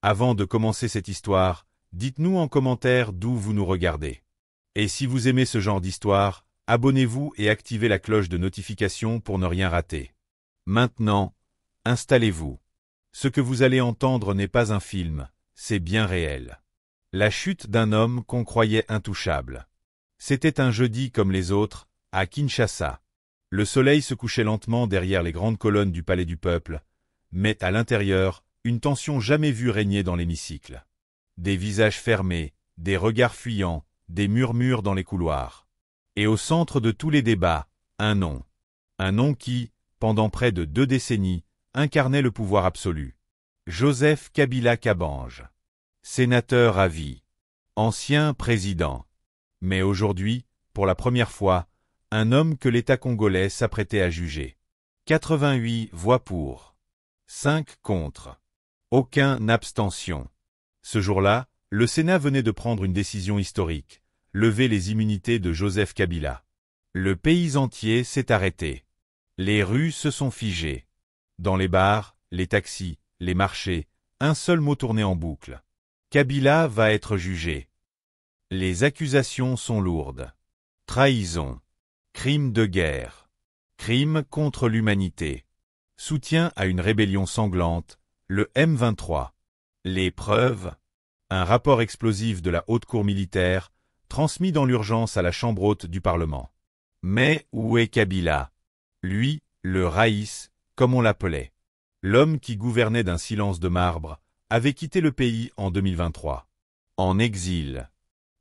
Avant de commencer cette histoire, dites-nous en commentaire d'où vous nous regardez. Et si vous aimez ce genre d'histoire, abonnez-vous et activez la cloche de notification pour ne rien rater. Maintenant, installez-vous. Ce que vous allez entendre n'est pas un film, c'est bien réel. La chute d'un homme qu'on croyait intouchable. C'était un jeudi comme les autres, à Kinshasa. Le soleil se couchait lentement derrière les grandes colonnes du Palais du Peuple, mais à l'intérieur, une tension jamais vue régnait dans l'hémicycle. Des visages fermés, des regards fuyants, des murmures dans les couloirs. Et au centre de tous les débats, un nom. Un nom qui, pendant près de 2 décennies, incarnait le pouvoir absolu. Joseph Kabila Kabange. Sénateur à vie. Ancien président. Mais aujourd'hui, pour la première fois, un homme que l'État congolais s'apprêtait à juger. 88 voix pour. 5 contre. Aucun abstention. Ce jour-là, le Sénat venait de prendre une décision historique, lever les immunités de Joseph Kabila. Le pays entier s'est arrêté. Les rues se sont figées. Dans les bars, les taxis, les marchés, un seul mot tournait en boucle. Kabila va être jugé. Les accusations sont lourdes. Trahison. Crime de guerre. Crime contre l'humanité. Soutien à une rébellion sanglante, le M23. Les preuves. Un rapport explosif de la Haute Cour militaire, transmis dans l'urgence à la Chambre haute du Parlement. Mais où est Kabila? Lui, le Raïs, comme on l'appelait. L'homme qui gouvernait d'un silence de marbre, avait quitté le pays en 2023. En exil.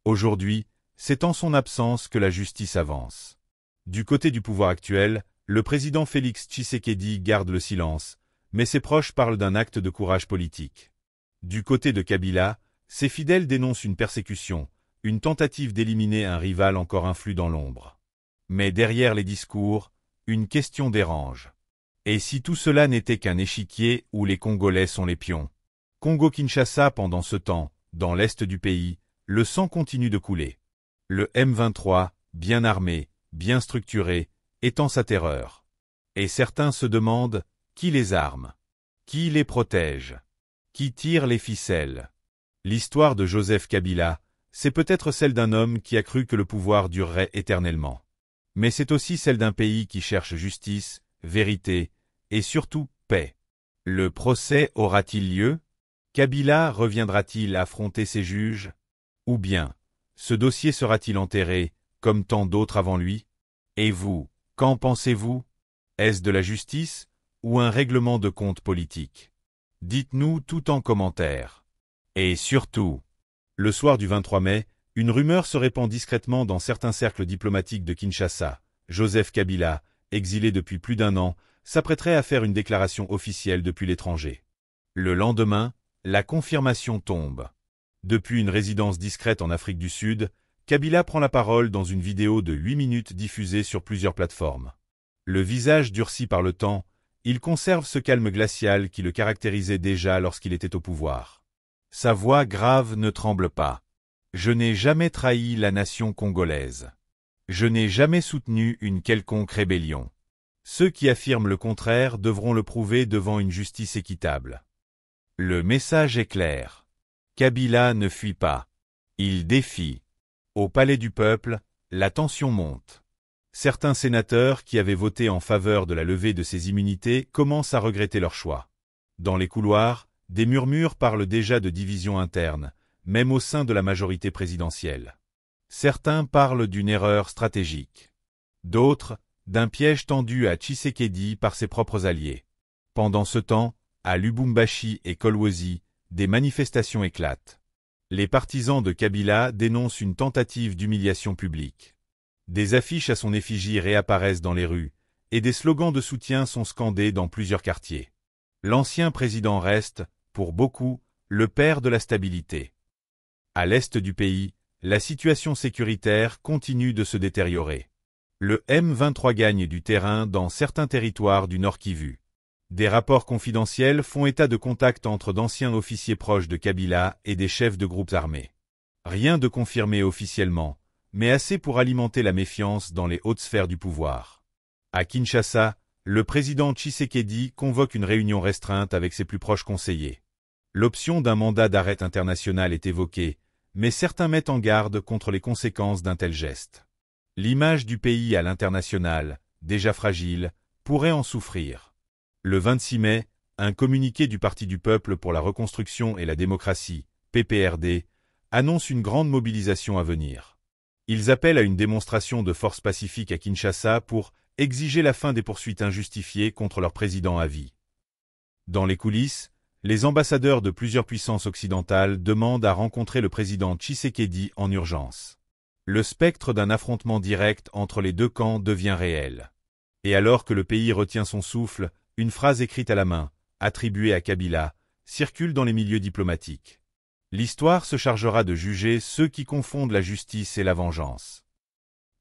Aujourd'hui, c'est en son absence que la justice avance. Du côté du pouvoir actuel, le président Félix Tshisekedi garde le silence, mais ses proches parlent d'un acte de courage politique. Du côté de Kabila, ses fidèles dénoncent une persécution, une tentative d'éliminer un rival encore influe dans l'ombre. Mais derrière les discours, une question dérange. Et si tout cela n'était qu'un échiquier où les Congolais sont les pions? Congo-Kinshasa pendant ce temps, dans l'est du pays, le sang continue de couler. Le M23, bien armé, bien structuré, étend sa terreur. Et certains se demandent, qui les arme? Qui les protège? Qui tire les ficelles? L'histoire de Joseph Kabila, c'est peut-être celle d'un homme qui a cru que le pouvoir durerait éternellement. Mais c'est aussi celle d'un pays qui cherche justice, vérité, et surtout paix. Le procès aura-t-il lieu? Kabila reviendra-t-il affronter ses juges? Ou bien, ce dossier sera-t-il enterré, comme tant d'autres avant lui? Et vous, qu'en pensez-vous? Est-ce de la justice, ou un règlement de compte politique? Dites-nous tout en commentaire. Et surtout, le soir du 23 mai, une rumeur se répand discrètement dans certains cercles diplomatiques de Kinshasa. Joseph Kabila, exilé depuis plus d'1 an, s'apprêterait à faire une déclaration officielle depuis l'étranger. Le lendemain, la confirmation tombe. Depuis une résidence discrète en Afrique du Sud, Kabila prend la parole dans une vidéo de 8 minutes diffusée sur plusieurs plateformes. Le visage durci par le temps, il conserve ce calme glacial qui le caractérisait déjà lorsqu'il était au pouvoir. Sa voix grave ne tremble pas. Je n'ai jamais trahi la nation congolaise. Je n'ai jamais soutenu une quelconque rébellion. Ceux qui affirment le contraire devront le prouver devant une justice équitable. Le message est clair. Kabila ne fuit pas. Il défie. Au Palais du Peuple, la tension monte. Certains sénateurs qui avaient voté en faveur de la levée de ces immunités commencent à regretter leur choix. Dans les couloirs, des murmures parlent déjà de divisions internes, même au sein de la majorité présidentielle. Certains parlent d'une erreur stratégique. D'autres, d'un piège tendu à Tshisekedi par ses propres alliés. Pendant ce temps, à Lubumbashi et Kolwezi, des manifestations éclatent. Les partisans de Kabila dénoncent une tentative d'humiliation publique. Des affiches à son effigie réapparaissent dans les rues, et des slogans de soutien sont scandés dans plusieurs quartiers. L'ancien président reste, pour beaucoup, le père de la stabilité. À l'est du pays, la situation sécuritaire continue de se détériorer. Le M23 gagne du terrain dans certains territoires du Nord Kivu. Des rapports confidentiels font état de contacts entre d'anciens officiers proches de Kabila et des chefs de groupes armés. Rien de confirmé officiellement, mais assez pour alimenter la méfiance dans les hautes sphères du pouvoir. À Kinshasa, le président Tshisekedi convoque une réunion restreinte avec ses plus proches conseillers. L'option d'un mandat d'arrêt international est évoquée, mais certains mettent en garde contre les conséquences d'un tel geste. L'image du pays à l'international, déjà fragile, pourrait en souffrir. Le 26 mai, un communiqué du Parti du peuple pour la reconstruction et la démocratie, PPRD, annonce une grande mobilisation à venir. Ils appellent à une démonstration de force pacifique à Kinshasa pour exiger la fin des poursuites injustifiées contre leur président à vie. Dans les coulisses, les ambassadeurs de plusieurs puissances occidentales demandent à rencontrer le président Tshisekedi en urgence. Le spectre d'un affrontement direct entre les deux camps devient réel. Et alors que le pays retient son souffle, une phrase écrite à la main, attribuée à Kabila, circule dans les milieux diplomatiques. L'histoire se chargera de juger ceux qui confondent la justice et la vengeance.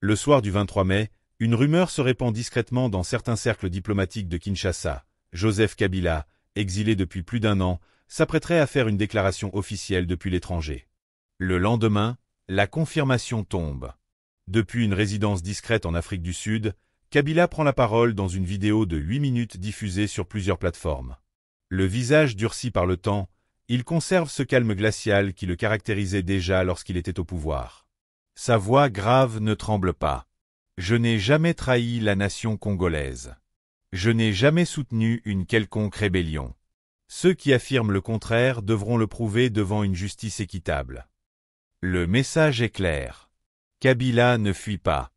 Le soir du 23 mai, une rumeur se répand discrètement dans certains cercles diplomatiques de Kinshasa. Joseph Kabila, exilé depuis plus d'un an, s'apprêterait à faire une déclaration officielle depuis l'étranger. Le lendemain, la confirmation tombe. Depuis une résidence discrète en Afrique du Sud, Kabila prend la parole dans une vidéo de 8 minutes diffusée sur plusieurs plateformes. Le visage durci par le temps, il conserve ce calme glacial qui le caractérisait déjà lorsqu'il était au pouvoir. Sa voix grave ne tremble pas. Je n'ai jamais trahi la nation congolaise. Je n'ai jamais soutenu une quelconque rébellion. Ceux qui affirment le contraire devront le prouver devant une justice équitable. Le message est clair. Kabila ne fuit pas.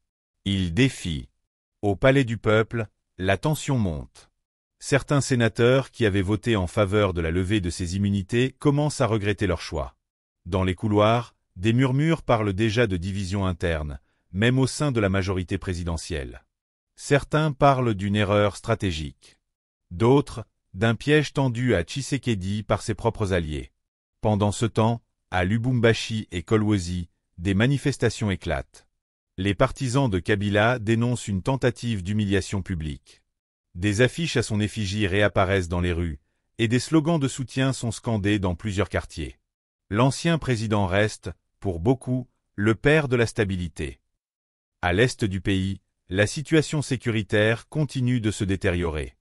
Il défie. Au palais du peuple, la tension monte. Certains sénateurs qui avaient voté en faveur de la levée de ces immunités commencent à regretter leur choix. Dans les couloirs, des murmures parlent déjà de divisions internes, même au sein de la majorité présidentielle. Certains parlent d'une erreur stratégique. D'autres, d'un piège tendu à Tshisekedi par ses propres alliés. Pendant ce temps, à Lubumbashi et Kolwezi, des manifestations éclatent. Les partisans de Kabila dénoncent une tentative d'humiliation publique. Des affiches à son effigie réapparaissent dans les rues, et des slogans de soutien sont scandés dans plusieurs quartiers. L'ancien président reste, pour beaucoup, le père de la stabilité. À l'est du pays, la situation sécuritaire continue de se détériorer.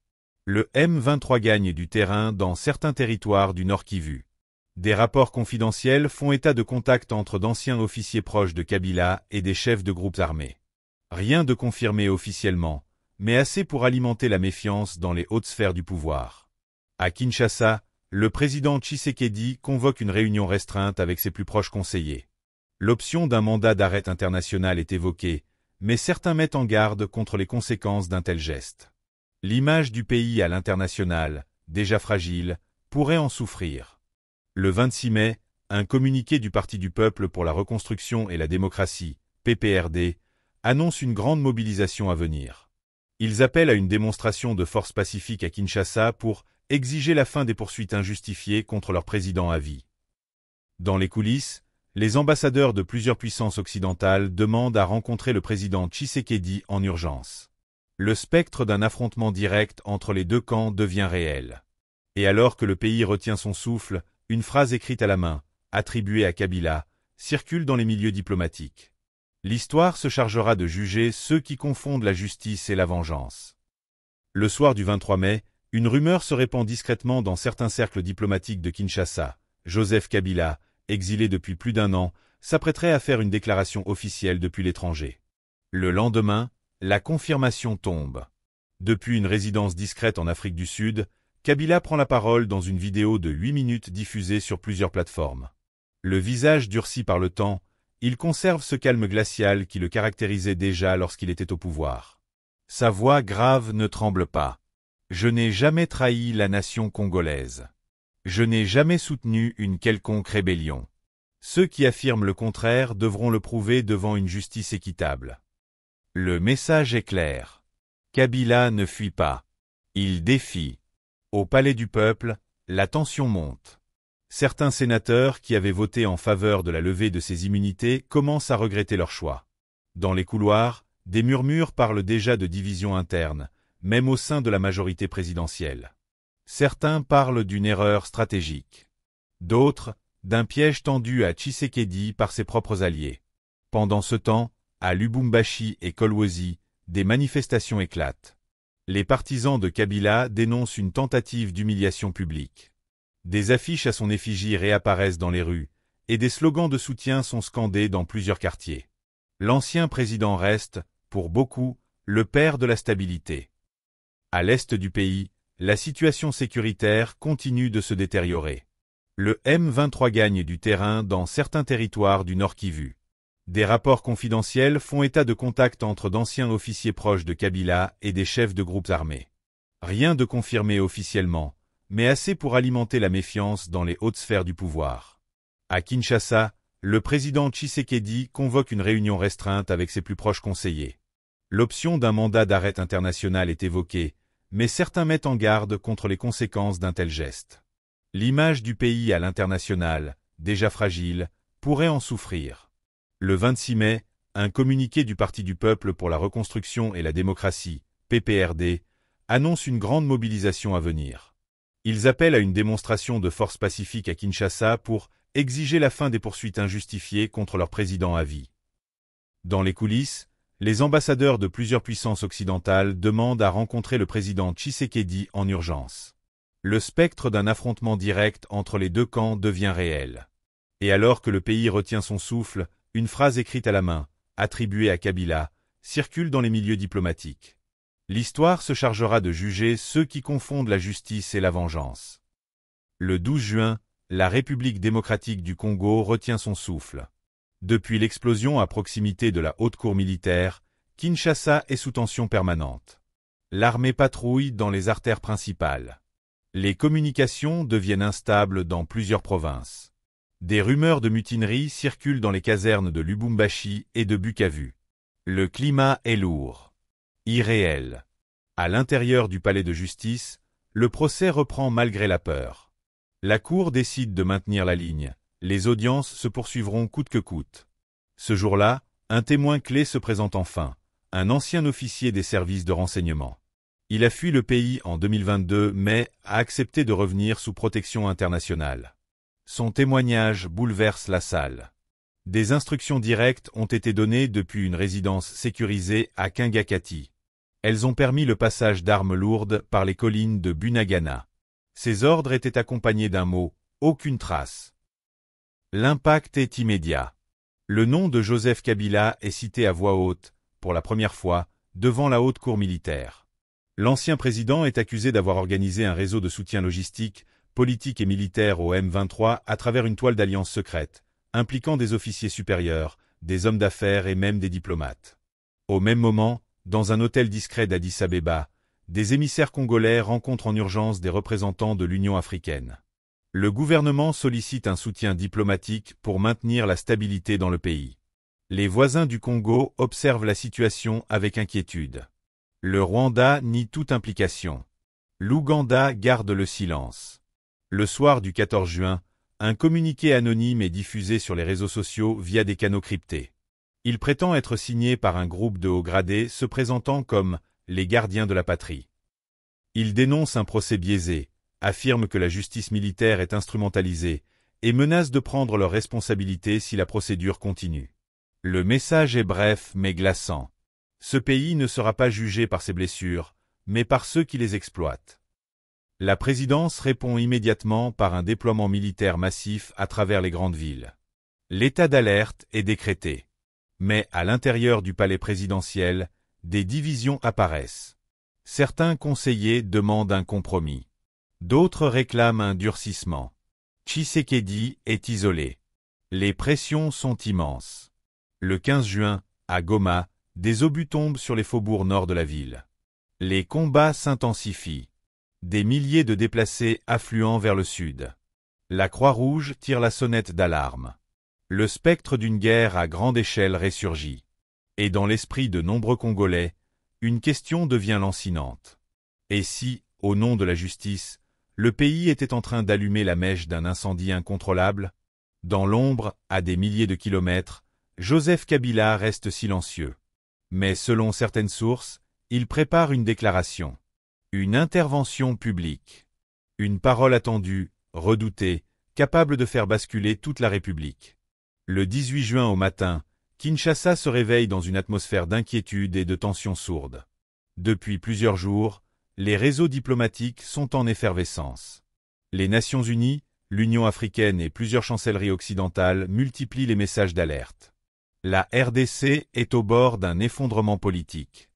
Le M23 gagne du terrain dans certains territoires du Nord Kivu. Des rapports confidentiels font état de contacts entre d'anciens officiers proches de Kabila et des chefs de groupes armés. Rien de confirmé officiellement, mais assez pour alimenter la méfiance dans les hautes sphères du pouvoir. À Kinshasa, le président Tshisekedi convoque une réunion restreinte avec ses plus proches conseillers. L'option d'un mandat d'arrêt international est évoquée, mais certains mettent en garde contre les conséquences d'un tel geste. L'image du pays à l'international, déjà fragile, pourrait en souffrir. Le 26 mai, un communiqué du Parti du peuple pour la reconstruction et la démocratie, PPRD, annonce une grande mobilisation à venir. Ils appellent à une démonstration de force pacifique à Kinshasa pour exiger la fin des poursuites injustifiées contre leur président à vie. Dans les coulisses, les ambassadeurs de plusieurs puissances occidentales demandent à rencontrer le président Tshisekedi en urgence. Le spectre d'un affrontement direct entre les deux camps devient réel. Et alors que le pays retient son souffle, une phrase écrite à la main, attribuée à Kabila, circule dans les milieux diplomatiques. L'histoire se chargera de juger ceux qui confondent la justice et la vengeance. Le soir du 23 mai, une rumeur se répand discrètement dans certains cercles diplomatiques de Kinshasa. Joseph Kabila, exilé depuis plus d'un an, s'apprêterait à faire une déclaration officielle depuis l'étranger. Le lendemain, la confirmation tombe. Depuis une résidence discrète en Afrique du Sud, Kabila prend la parole dans une vidéo de 8 minutes diffusée sur plusieurs plateformes. Le visage durci par le temps, il conserve ce calme glacial qui le caractérisait déjà lorsqu'il était au pouvoir. Sa voix grave ne tremble pas. Je n'ai jamais trahi la nation congolaise. Je n'ai jamais soutenu une quelconque rébellion. Ceux qui affirment le contraire devront le prouver devant une justice équitable. Le message est clair. Kabila ne fuit pas. Il défie. Au palais du peuple, la tension monte. Certains sénateurs qui avaient voté en faveur de la levée de ces immunités commencent à regretter leur choix. Dans les couloirs, des murmures parlent déjà de divisions internes, même au sein de la majorité présidentielle. Certains parlent d'une erreur stratégique. D'autres, d'un piège tendu à Tshisekedi par ses propres alliés. Pendant ce temps, à Lubumbashi et Kolwezi, des manifestations éclatent. Les partisans de Kabila dénoncent une tentative d'humiliation publique. Des affiches à son effigie réapparaissent dans les rues, et des slogans de soutien sont scandés dans plusieurs quartiers. L'ancien président reste, pour beaucoup, le père de la stabilité. À l'est du pays, la situation sécuritaire continue de se détériorer. Le M23 gagne du terrain dans certains territoires du Nord Kivu. Des rapports confidentiels font état de contacts entre d'anciens officiers proches de Kabila et des chefs de groupes armés. Rien de confirmé officiellement, mais assez pour alimenter la méfiance dans les hautes sphères du pouvoir. À Kinshasa, le président Tshisekedi convoque une réunion restreinte avec ses plus proches conseillers. L'option d'un mandat d'arrêt international est évoquée, mais certains mettent en garde contre les conséquences d'un tel geste. L'image du pays à l'international, déjà fragile, pourrait en souffrir. Le 26 mai, un communiqué du Parti du peuple pour la reconstruction et la démocratie, PPRD, annonce une grande mobilisation à venir. Ils appellent à une démonstration de force pacifique à Kinshasa pour exiger la fin des poursuites injustifiées contre leur président à vie. Dans les coulisses, les ambassadeurs de plusieurs puissances occidentales demandent à rencontrer le président Tshisekedi en urgence. Le spectre d'un affrontement direct entre les deux camps devient réel. Et alors que le pays retient son souffle, une phrase écrite à la main, attribuée à Kabila, circule dans les milieux diplomatiques. L'histoire se chargera de juger ceux qui confondent la justice et la vengeance. Le 12 juin, la République démocratique du Congo retient son souffle. Depuis l'explosion à proximité de la haute cour militaire, Kinshasa est sous tension permanente. L'armée patrouille dans les artères principales. Les communications deviennent instables dans plusieurs provinces. Des rumeurs de mutinerie circulent dans les casernes de Lubumbashi et de Bukavu. Le climat est lourd. Irréel. À l'intérieur du palais de justice, le procès reprend malgré la peur. La cour décide de maintenir la ligne. Les audiences se poursuivront coûte que coûte. Ce jour-là, un témoin clé se présente enfin, un ancien officier des services de renseignement. Il a fui le pays en 2022 mais a accepté de revenir sous protection internationale. Son témoignage bouleverse la salle. Des instructions directes ont été données depuis une résidence sécurisée à Kingakati. Elles ont permis le passage d'armes lourdes par les collines de Bunagana. Ces ordres étaient accompagnés d'un mot, aucune trace. L'impact est immédiat. Le nom de Joseph Kabila est cité à voix haute, pour la première fois, devant la haute cour militaire. L'ancien président est accusé d'avoir organisé un réseau de soutien logistique, politique et militaire au M23 à travers une toile d'alliance secrète, impliquant des officiers supérieurs, des hommes d'affaires et même des diplomates. Au même moment, dans un hôtel discret d'Addis Abeba, des émissaires congolais rencontrent en urgence des représentants de l'Union africaine. Le gouvernement sollicite un soutien diplomatique pour maintenir la stabilité dans le pays. Les voisins du Congo observent la situation avec inquiétude. Le Rwanda nie toute implication. L'Ouganda garde le silence. Le soir du 14 juin, un communiqué anonyme est diffusé sur les réseaux sociaux via des canaux cryptés. Il prétend être signé par un groupe de hauts gradés se présentant comme les gardiens de la patrie. Il dénonce un procès biaisé, affirme que la justice militaire est instrumentalisée et menace de prendre leurs responsabilités si la procédure continue. Le message est bref mais glaçant. Ce pays ne sera pas jugé par ses blessures, mais par ceux qui les exploitent. La présidence répond immédiatement par un déploiement militaire massif à travers les grandes villes. L'état d'alerte est décrété. Mais à l'intérieur du palais présidentiel, des divisions apparaissent. Certains conseillers demandent un compromis. D'autres réclament un durcissement. Tshisekedi est isolé. Les pressions sont immenses. Le 15 juin, à Goma, des obus tombent sur les faubourgs nord de la ville. Les combats s'intensifient. Des milliers de déplacés affluent vers le sud. La Croix-Rouge tire la sonnette d'alarme. Le spectre d'une guerre à grande échelle ressurgit. Et dans l'esprit de nombreux Congolais, une question devient lancinante. Et si, au nom de la justice, le pays était en train d'allumer la mèche d'un incendie incontrôlable? Dans l'ombre, à des milliers de kilomètres, Joseph Kabila reste silencieux. Mais selon certaines sources, il prépare une déclaration. Une intervention publique. Une parole attendue, redoutée, capable de faire basculer toute la République. Le 18 juin au matin, Kinshasa se réveille dans une atmosphère d'inquiétude et de tensions sourdes. Depuis plusieurs jours, les réseaux diplomatiques sont en effervescence. Les Nations Unies, l'Union africaine et plusieurs chancelleries occidentales multiplient les messages d'alerte. La RDC est au bord d'un effondrement politique.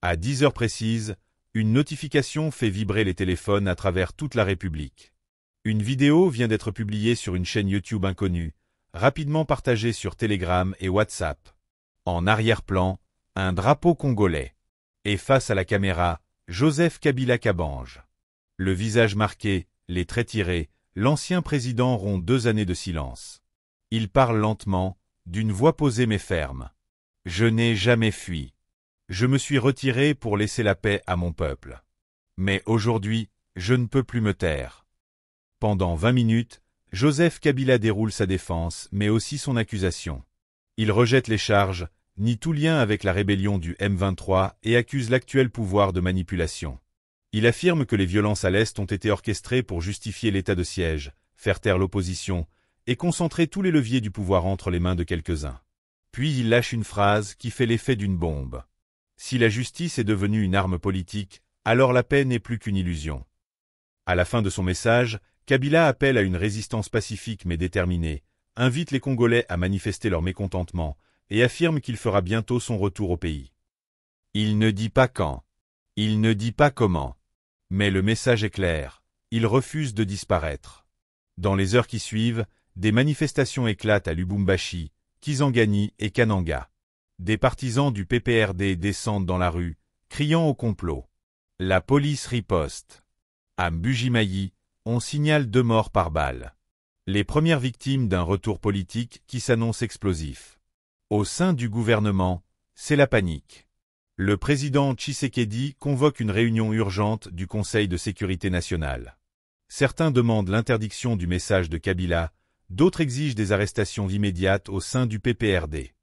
À 10 heures précises, une notification fait vibrer les téléphones à travers toute la République. Une vidéo vient d'être publiée sur une chaîne YouTube inconnue, rapidement partagée sur Telegram et WhatsApp. En arrière-plan, un drapeau congolais. Et face à la caméra, Joseph Kabila Kabange. Le visage marqué, les traits tirés, l'ancien président rompt 2 années de silence. Il parle lentement, d'une voix posée mais ferme. « Je n'ai jamais fui. Je me suis retiré pour laisser la paix à mon peuple. Mais aujourd'hui, je ne peux plus me taire. » Pendant 20 minutes, Joseph Kabila déroule sa défense, mais aussi son accusation. Il rejette les charges, nie tout lien avec la rébellion du M23 et accuse l'actuel pouvoir de manipulation. Il affirme que les violences à l'Est ont été orchestrées pour justifier l'état de siège, faire taire l'opposition et concentrer tous les leviers du pouvoir entre les mains de quelques-uns. Puis il lâche une phrase qui fait l'effet d'une bombe. Si la justice est devenue une arme politique, alors la paix n'est plus qu'une illusion. À la fin de son message, Kabila appelle à une résistance pacifique mais déterminée, invite les Congolais à manifester leur mécontentement et affirme qu'il fera bientôt son retour au pays. Il ne dit pas quand, il ne dit pas comment, mais le message est clair, il refuse de disparaître. Dans les heures qui suivent, des manifestations éclatent à Lubumbashi, Kisangani et Kananga. Des partisans du PPRD descendent dans la rue, criant au complot. La police riposte. À Mbujimayi, on signale 2 morts par balle. Les premières victimes d'un retour politique qui s'annonce explosif. Au sein du gouvernement, c'est la panique. Le président Tshisekedi convoque une réunion urgente du Conseil de sécurité nationale. Certains demandent l'interdiction du message de Kabila, d'autres exigent des arrestations immédiates au sein du PPRD.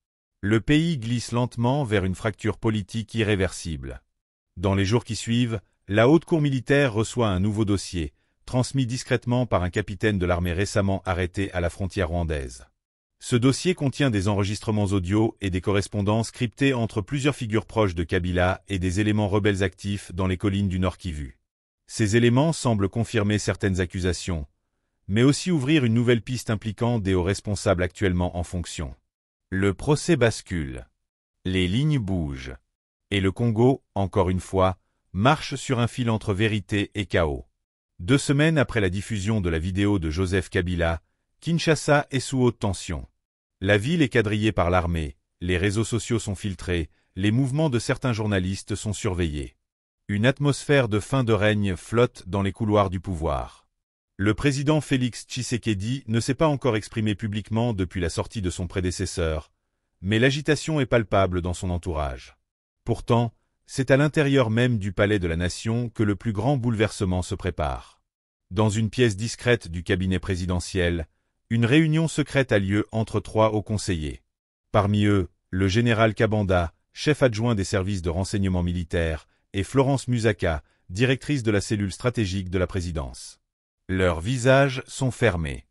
Le pays glisse lentement vers une fracture politique irréversible. Dans les jours qui suivent, la haute cour militaire reçoit un nouveau dossier, transmis discrètement par un capitaine de l'armée récemment arrêté à la frontière rwandaise. Ce dossier contient des enregistrements audio et des correspondances cryptées entre plusieurs figures proches de Kabila et des éléments rebelles actifs dans les collines du Nord Kivu. Ces éléments semblent confirmer certaines accusations, mais aussi ouvrir une nouvelle piste impliquant des hauts responsables actuellement en fonction. Le procès bascule. Les lignes bougent. Et le Congo, encore une fois, marche sur un fil entre vérité et chaos. 2 semaines après la diffusion de la vidéo de Joseph Kabila, Kinshasa est sous haute tension. La ville est quadrillée par l'armée, les réseaux sociaux sont filtrés, les mouvements de certains journalistes sont surveillés. Une atmosphère de fin de règne flotte dans les couloirs du pouvoir. Le président Félix Tshisekedi ne s'est pas encore exprimé publiquement depuis la sortie de son prédécesseur, mais l'agitation est palpable dans son entourage. Pourtant, c'est à l'intérieur même du palais de la nation que le plus grand bouleversement se prépare. Dans une pièce discrète du cabinet présidentiel, une réunion secrète a lieu entre 3 hauts conseillers. Parmi eux, le général Kabanda, chef adjoint des services de renseignement militaire, et Florence Musaka, directrice de la cellule stratégique de la présidence. Leurs visages sont fermés.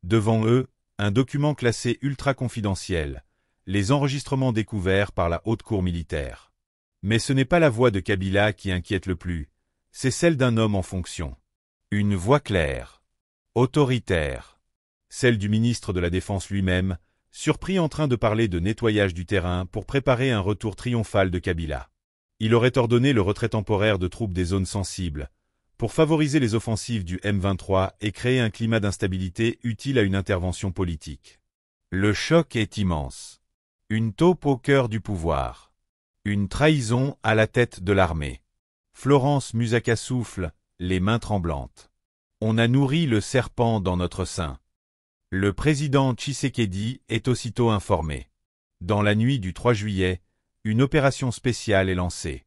Devant eux, un document classé ultra confidentiel, les enregistrements découverts par la haute cour militaire. Mais ce n'est pas la voix de Kabila qui inquiète le plus, c'est celle d'un homme en fonction. Une voix claire, autoritaire, celle du ministre de la Défense lui-même, surpris en train de parler de nettoyage du terrain pour préparer un retour triomphal de Kabila. Il aurait ordonné le retrait temporaire de troupes des zones sensibles, pour favoriser les offensives du M23 et créer un climat d'instabilité utile à une intervention politique. Le choc est immense. Une taupe au cœur du pouvoir. Une trahison à la tête de l'armée. Florence Musaka souffle, les mains tremblantes. On a nourri le serpent dans notre sein. Le président Tshisekedi est aussitôt informé. Dans la nuit du 3 juillet, une opération spéciale est lancée.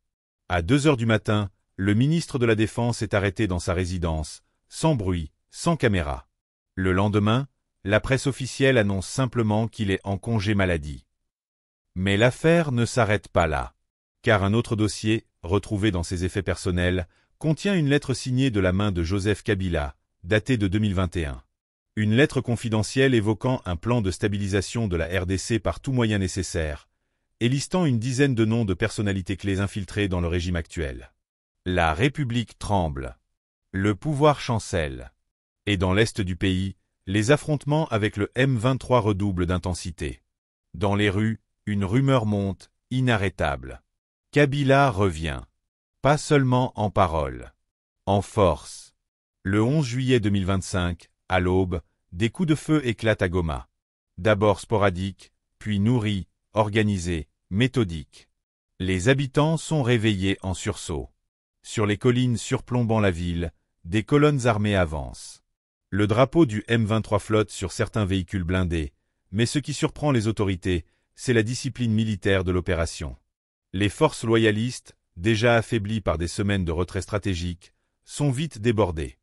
À 2 heures du matin, le ministre de la Défense est arrêté dans sa résidence, sans bruit, sans caméra. Le lendemain, la presse officielle annonce simplement qu'il est en congé maladie. Mais l'affaire ne s'arrête pas là, car un autre dossier, retrouvé dans ses effets personnels, contient une lettre signée de la main de Joseph Kabila, datée de 2021. Une lettre confidentielle évoquant un plan de stabilisation de la RDC par tout moyen nécessaire, et listant une dizaine de noms de personnalités clés infiltrées dans le régime actuel. La République tremble. Le pouvoir chancelle. Et dans l'est du pays, les affrontements avec le M23 redoublent d'intensité. Dans les rues, une rumeur monte, inarrêtable. Kabila revient. Pas seulement en parole. En force. Le 11 juillet 2025, à l'aube, des coups de feu éclatent à Goma. D'abord sporadiques, puis nourris, organisés, méthodiques. Les habitants sont réveillés en sursaut. Sur les collines surplombant la ville, des colonnes armées avancent. Le drapeau du M23 flotte sur certains véhicules blindés, mais ce qui surprend les autorités, c'est la discipline militaire de l'opération. Les forces loyalistes, déjà affaiblies par des semaines de retrait stratégique, sont vite débordées.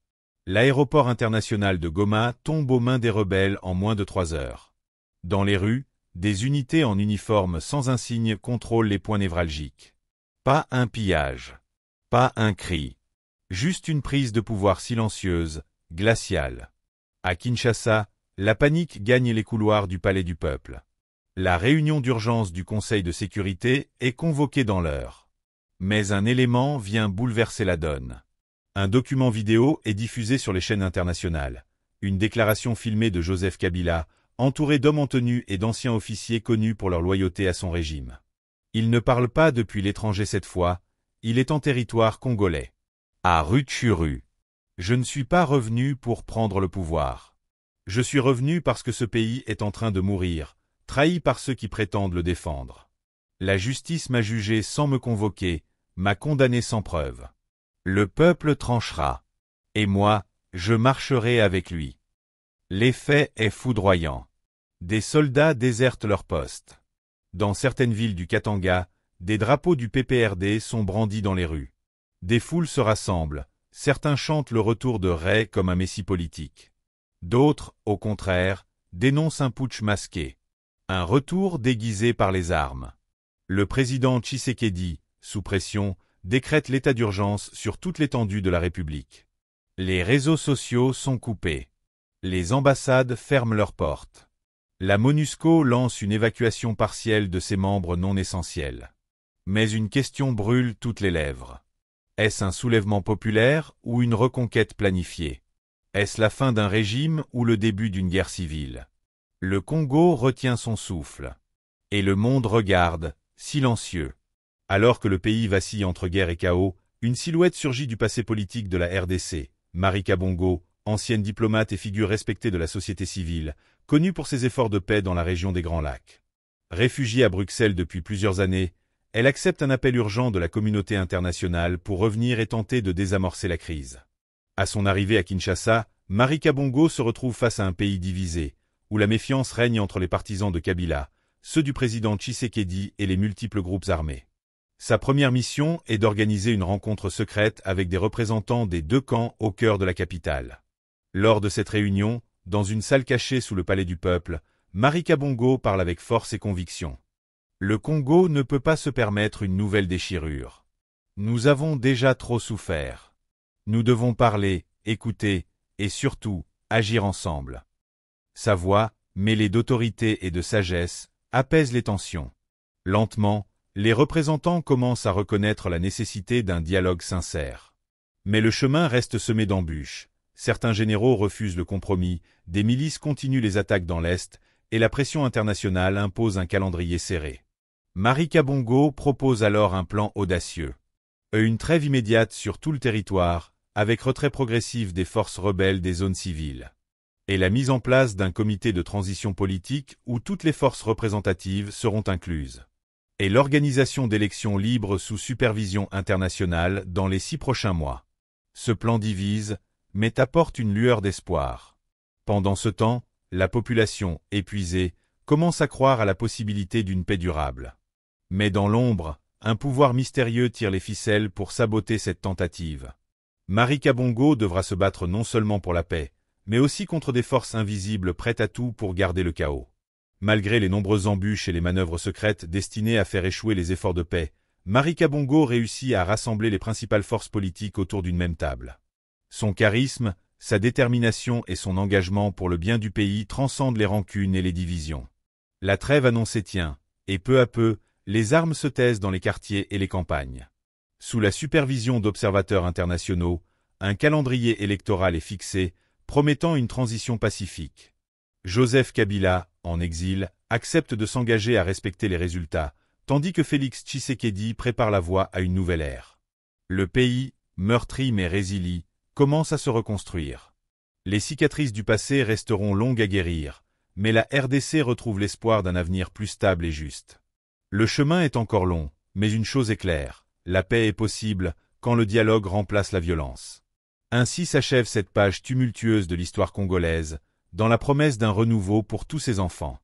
L'aéroport international de Goma tombe aux mains des rebelles en moins de 3 heures. Dans les rues, des unités en uniforme sans insigne contrôlent les points névralgiques. Pas un pillage. Pas un cri. Juste une prise de pouvoir silencieuse, glaciale. À Kinshasa, la panique gagne les couloirs du Palais du Peuple. La réunion d'urgence du Conseil de sécurité est convoquée dans l'heure. Mais un élément vient bouleverser la donne. Un document vidéo est diffusé sur les chaînes internationales. Une déclaration filmée de Joseph Kabila, entouré d'hommes en tenue et d'anciens officiers connus pour leur loyauté à son régime. Il ne parle pas depuis l'étranger cette fois, il est en territoire congolais. À Rutshuru. Je ne suis pas revenu pour prendre le pouvoir. Je suis revenu parce que ce pays est en train de mourir, trahi par ceux qui prétendent le défendre. La justice m'a jugé sans me convoquer, m'a condamné sans preuve. Le peuple tranchera. Et moi, je marcherai avec lui. L'effet est foudroyant. Des soldats désertent leur poste. Dans certaines villes du Katanga, des drapeaux du PPRD sont brandis dans les rues. Des foules se rassemblent, certains chantent le retour de Ray comme un messie politique. D'autres, au contraire, dénoncent un putsch masqué. Un retour déguisé par les armes. Le président Tshisekedi, sous pression, décrète l'état d'urgence sur toute l'étendue de la République. Les réseaux sociaux sont coupés. Les ambassades ferment leurs portes. La MONUSCO lance une évacuation partielle de ses membres non essentiels. Mais une question brûle toutes les lèvres. Est-ce un soulèvement populaire ou une reconquête planifiée? Est-ce la fin d'un régime ou le début d'une guerre civile? Le Congo retient son souffle. Et le monde regarde, silencieux. Alors que le pays vacille entre guerre et chaos, une silhouette surgit du passé politique de la RDC, Marika Bongo, ancienne diplomate et figure respectée de la société civile, connue pour ses efforts de paix dans la région des Grands Lacs. Réfugiée à Bruxelles depuis plusieurs années, elle accepte un appel urgent de la communauté internationale pour revenir et tenter de désamorcer la crise. À son arrivée à Kinshasa, Marika Bongo se retrouve face à un pays divisé, où la méfiance règne entre les partisans de Kabila, ceux du président Tshisekedi et les multiples groupes armés. Sa première mission est d'organiser une rencontre secrète avec des représentants des deux camps au cœur de la capitale. Lors de cette réunion, dans une salle cachée sous le Palais du Peuple, Marika Bongo parle avec force et conviction. Le Congo ne peut pas se permettre une nouvelle déchirure. Nous avons déjà trop souffert. Nous devons parler, écouter, et surtout, agir ensemble. Sa voix, mêlée d'autorité et de sagesse, apaise les tensions. Lentement, les représentants commencent à reconnaître la nécessité d'un dialogue sincère. Mais le chemin reste semé d'embûches. Certains généraux refusent le compromis, des milices continuent les attaques dans l'Est, et la pression internationale impose un calendrier serré. Marika Bongo propose alors un plan audacieux. Une trêve immédiate sur tout le territoire, avec retrait progressif des forces rebelles des zones civiles. Et la mise en place d'un comité de transition politique où toutes les forces représentatives seront incluses. Et l'organisation d'élections libres sous supervision internationale dans les 6 prochains mois. Ce plan divise, mais apporte une lueur d'espoir. Pendant ce temps, la population, épuisée, commence à croire à la possibilité d'une paix durable. Mais dans l'ombre, un pouvoir mystérieux tire les ficelles pour saboter cette tentative. Marika Bongo devra se battre non seulement pour la paix, mais aussi contre des forces invisibles prêtes à tout pour garder le chaos. Malgré les nombreuses embûches et les manœuvres secrètes destinées à faire échouer les efforts de paix, Marika Bongo réussit à rassembler les principales forces politiques autour d'une même table. Son charisme, sa détermination et son engagement pour le bien du pays transcendent les rancunes et les divisions. La trêve annoncée tient, et peu à peu, les armes se taisent dans les quartiers et les campagnes. Sous la supervision d'observateurs internationaux, un calendrier électoral est fixé, promettant une transition pacifique. Joseph Kabila, en exil, accepte de s'engager à respecter les résultats, tandis que Félix Tshisekedi prépare la voie à une nouvelle ère. Le pays, meurtri mais résilient, commence à se reconstruire. Les cicatrices du passé resteront longues à guérir, mais la RDC retrouve l'espoir d'un avenir plus stable et juste. Le chemin est encore long, mais une chose est claire, la paix est possible quand le dialogue remplace la violence. Ainsi s'achève cette page tumultueuse de l'histoire congolaise, dans la promesse d'un renouveau pour tous ses enfants.